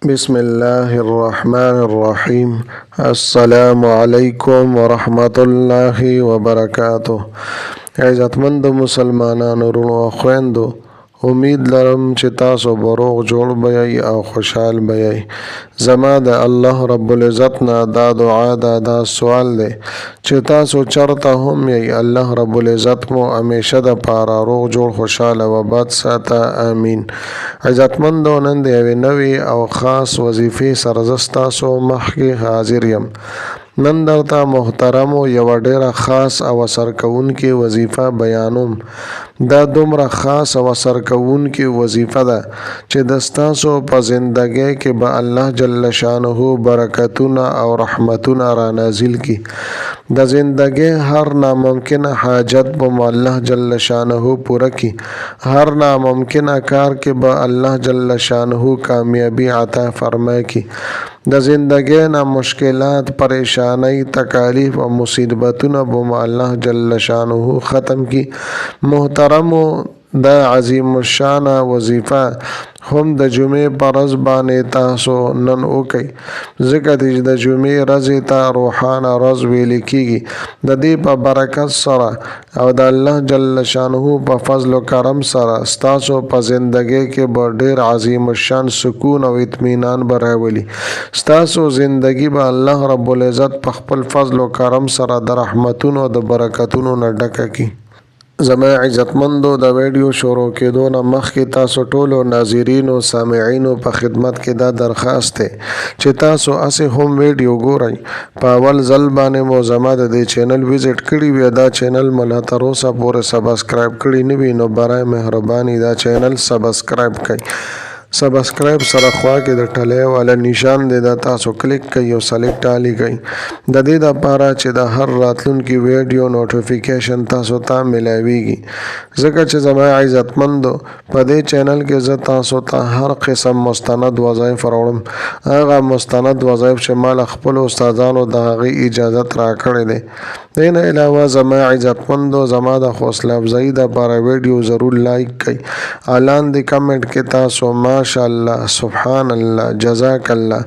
بسم الله الرحمن الرحیم. السلام علیکم ورحمۃ الله وبرکاتہ. عزتمند مسلمانانو ورونو او خویندو، امید لرم چې تاسو به روغ جوړ بیئ او خوشحال بیئ. زما د الله رب العزت نه دا دعا ده، دا سوال دی چې تاسو چرته هم یئ، الله رب العزت مو همیشه د پاره روغ جوړ خوشحاله و باد ساته. آمین. عزتمندو، نن د یوې نوې او خاص وظیفې سره زه ستاسو مخکې حاضر یم. نن درته محترمو یوه ډیره خاص او اثر کوونکې وظیفه بیانوم. دا دومره خاص او اثر کوونکې وظیفه ده چې د ستاسو په زندګۍ کې به الله جل شانه برکتونه او رحمتونه را نازل کی. د زندګۍ هر ناممکنه حاجت به مو الله جل شانه پوره کی. هر ناممکنه کار کې به الله جل شانه کامیابی عطا فرمای کی. د زندګۍ نه مشکلات، پریشانی، تکالیف او مصیبتونه به مو الله جل شانه ختم کی. محترمو، دا عظیم الشان وظیفه هم د جمعې په ورځ باندې تاسو نن وکئ، ځکه چې د جمعې ورځې ته روحانه ورځ ویل کیږي. د دې په برکت سره او د الله جل شانه په فضل و کرم سره ستاسو په زندګۍ کې به ډیر عظیم الشان سکون او اطمینان به راولي. ستاسو زندگی به الله رب العزت په خپل فضل و کرم سره د رحمتونو او د برکتونو نه ډکه کی. زما عزتمندو، د ویډیو شروع کېدو نه مخکې تاسو ټولو ناظرینو سامعینو په خدمت کې دا درخواست دی چې تاسو اسې هم ویډیو ګورئ. په اول ځل باندې مو زما د دې چینل ویزټ کړي وي، دا چینل مو لا تر اوسه پورې سبسکرایب کړي نه وي، نو برای مهرباني دا چینل سبسکرایب کړئ. سبسکرایب سره خوا کې د ټلۍ والا نشان دی، دا تاسو کلیک کړئ او سلیکټ آلی کړئ، د دې دپاره چې د هر راتلونکي ویډیو نوټیفیکیشن تاسو ته ملاویږي. ځکه چې زما عزتمندو، په دې چینل کې زه تاسو ته هر قسم مستند وظایف راوړم. هغه مستند وظایف چې ما له خپلو استادانو د هغې اجازت راکړی دی. دې نه علاوه زما عزتمندو، زما د حوصله افزایي دپاره ویډیو ضرور لایک کړئ. لاندې کمنټ کې تاسو ماشاءالله، سبحان الله، جزاک الله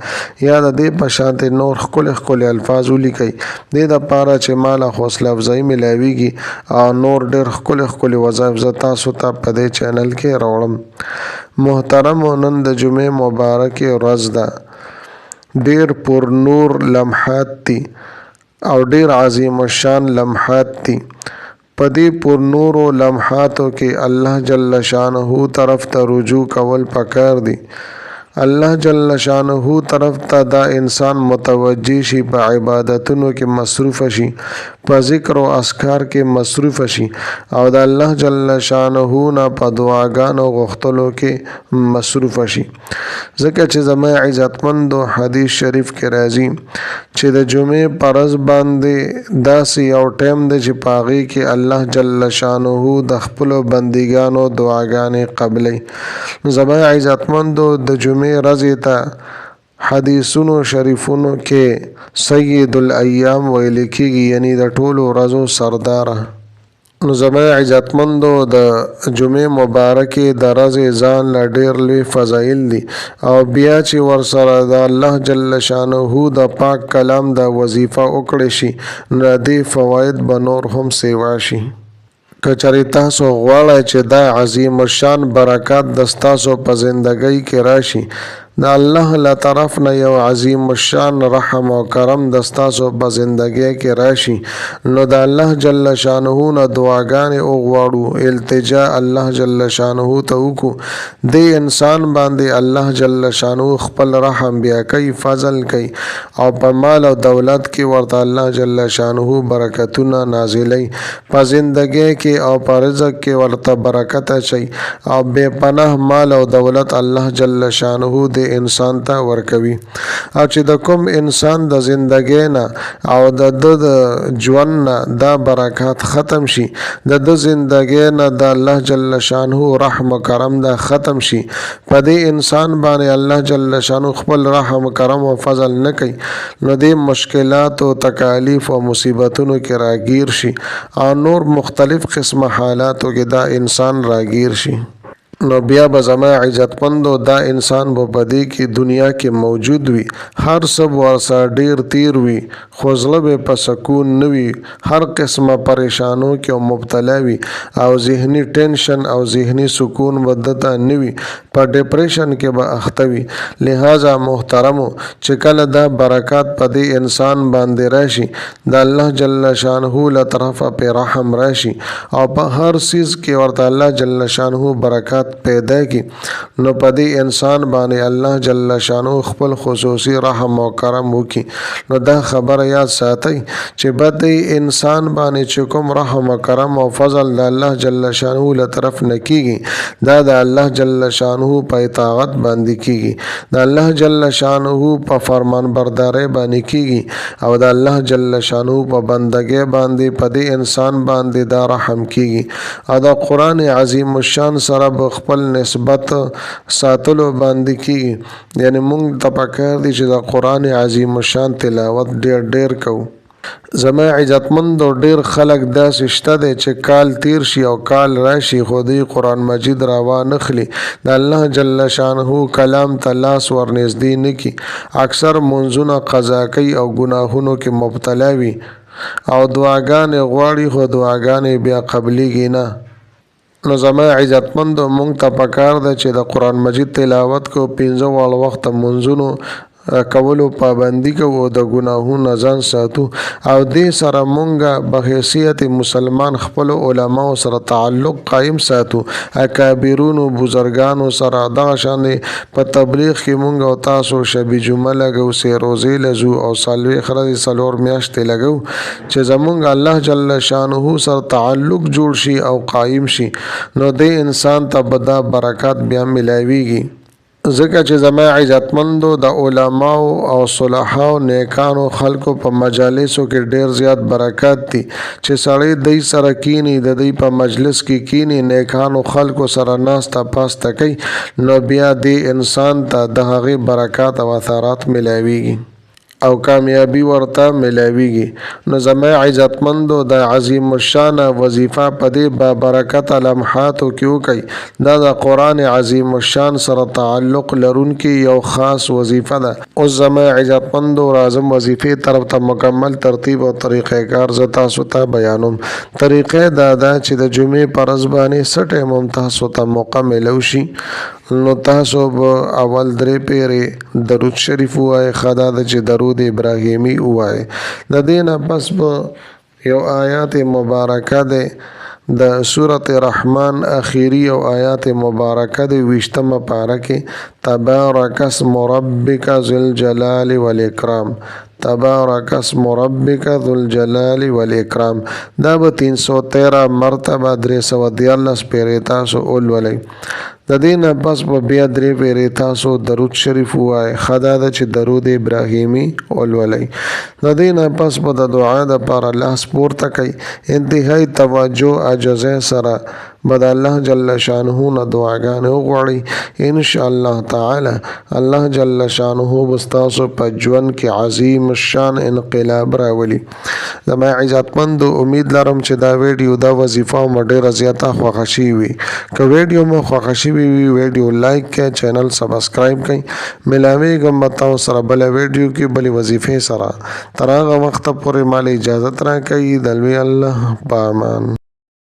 یا د دې په شانتې نور ښکلي الفاظ ولیکئ. دې دپاره چې ما له حوصله افزایي ملاویږي او نور ډېر ښکلي وظایف زه تاسو ته په دې چینل کې راوړم. محترمو، نن د جمعې مبارکې ورځ ده. ډېر پر نور لمحات دي او ډېر عظیم الشان لمحات دي. په دې پر نورو لمحاتو کې الله جل شانه طرف ته رجوع کول پکار دي. الله جل شانه طرف ته دا انسان متوجه شي، په عبادتونو کې مصروف شي، په ذکر او اذکار کې مصروف شي او د الله جل شانه نه په دعاګانو غوښتلو کې مصروف شي. ځکه چې زما عزتمندو، حدیث شریف کې راځي چې د جمعې په ورځ باندې داسې یو ټیم دی چې په هغې کې الله جل شانه د خپلو بندګانو دعاګانې قبلوي. زما عزتمندو، د جمعې ورځې ته حدیثونو شریفونو کې سید الایام ویل کېږي، یعنی د ټولو ورځو سرداره. نو زما عزتمندو، د جمعې مبارکې د ورځې ځان له ډېر لوی فضایل دي او بیا چې ورسره د الله جل شانه د پاک کلام د وظیفه وکړی شي، نو د دې فواید به نور هم سیوا شي. که چېرې تاسو غواړئ چې دا عظیم الشان برکات د ستاسو په زندګۍ کې راشي، د الله له طرف نه یو عظیم الشان رحم او کرم د ستاسو په زندګۍ کې راشي، نو د الله جل شانه نه دعاګانې وغواړو، التجا الله جل شانه ته وکړو. دې انسان باندې الله جل شانه خپل رحم بیا کوي، فضل کوي او په مال او دولت کې ورته الله جل شانه برکتونه نازلوي. په زندګۍ کې او په رزق کې ورته برکت اچوي او بې پناه مال او دولت الله جل شانه د انسان ته ورکوي. او چې د کوم انسان د زندګۍ نه او د ژوند نه دا برکات ختم شي، د زندګۍ نه د الله جل شانه رحم و کرم دا ختم شي، په دې انسان باندې الله جل شانه خپل رحم و کرم او فضل نه کوي، نو دې مشکلات او تکالیف او مصیبتونو کې راګیر شي او نور مختلف قسم حالاتو کې دا انسان راګیر شي. نو بیا به زما عزتمندو دا انسان به په دې کې دنیا کې موجود وي، هر څه ورسره ډیر تیر وي خو زړه به په سکون نه وي، هر قسمه پریشانو کې مبتلا وي او ذهني ټینشن او ذهني سکون به دته نه وي، په ډپریشن کې به اخته وي. لہذا محترمو چې کله دا برکات په دې انسان باندې راشي د الله جل شانه له طرفه په رحم راشي او په هر سیز کې ورته الله جل شانه برکات پیدا کی، نو په دې انسان باندې الله جل شانو خپل خصوصي رحم او کرم وکي. نو دا خبره یاد ساتئ چې بدې انسان باندې چې کوم رحم او کرم او فضل د الله جل شانو له طرف نه کیږي دا د الله جل شانو په اطاعت باندې کیږي، د الله جل شانو په فرمان برداري باندې کیږي او د الله جل شانو په بندګۍ باندې په دې انسان باندې دا رحم کیږي او د قران عظیم الشان سره خپل نسبت ساتلو باندې کیږي. یعنی مونږ ته پکار دي چې د قران عظیم الشان تلاوت ډیر کوو. زما عزتمند ډیر خلک داسې شته دی چې کال تیر شي او کال راشي خو دوی قرآن مجید راوانه خلي، د الله جل شانه کلام ته لاس ورنږدې نه کي، اکثر منځونه قضا کوي او ګناهونو کې مبتلا وي او دعاګانې غواړي خو دعاګانې بیا قبلیږي نه. نو زما عزتمندو مونږ ته پکار ده چې د قرآن مجید تلاوت کو، 15 واړه وخت منځونو کولو پابندي کوو او د ګناهونو ځان ساتو او دې سره مونږه په حیثیت مسلمان خپل علماو سره تعلق قائم ساتو، اکابرونو بزرګانو سره دغه شان په تبلیغ کې مونږ او تاسو شبي جمعه لګو، سه روزې لزو او سالوي خرج سلور میاشتې لګو چې زمونږ الله جل شانه سره تعلق جوړ شي او قائم شي، نو دې انسان ته بدا برکات بیا ملاويږي. ځکه چې زما عزتمندو د علماو او صلحاو نیکانو خلکو په مجالسو کې ډیر زیات برکات دي چې سړی دوی سره کینی، د دوی په مجلس کې کینی، نیکانو خلکو سره ناسته پاسته کوي، نو بیا دې انسان ته د هغې برکات او اثرات ملاویږي او کامیابی ورته ملاویږي. نو زما عزتمندو د عظیم الشان وظیفه په دې با برکت لمحاتو کې وکړي، دا د قران عظیم الشان سره تعلق لرونکي یو خاص وظیفه ده. اوس زما عزتمندو راځم وظیفې طرف ته مکمل ترتیب او طریقې کار زه تاسو ته بیانوم. طریقې دا ده چې د جمعې پر ورځ باندې څه ټایم تاسو ته موقع ملو شي، نو تاسو به اول 3 پیرې درود شریف وایي، خدا د چې درود ابراهیمی وایي، د دې نه پس به یو آیات مبارکه ده د سورة رحمان اخیری او آیات مبارکه ده 20مه پاره کې، تبارک اسم ربک ذو الجلال والاکرام، تبارک اسم ربک ذو الجلال والاکرام، دا به 313 مرتبه 314 پیرې تاسو اولولئ. د دې نه پس به بیا 3 پیرې تاسو درود شریف وایي، خدا د چې درود ابراهیمی اولولئ. د دې نه پس به د دعا دپاره لاس پورته کوي، انتهایی توجه عجزه سره به د الله جل شانه نه دعاګانې وغواړئ. ان شاء الله تعالی الله جل شانه به ستاسو په ژوند کې عظیم الشان انقلاب راولي. زما عزتمندو امید لرم چې دا ویډیو دا وظیفه مو ډېره زیاته خوښه شوې وي. که ویډیو مو خوښه شوې وي ویډیو لایک کړئ، چینل سبسکرایب کړئ. ملاویږم به تاسو سره بله ویډیو کې بلې وظیفې سره. تر هغه وخته پورې مالی اجازت راکړئ. د لوی الله په امان.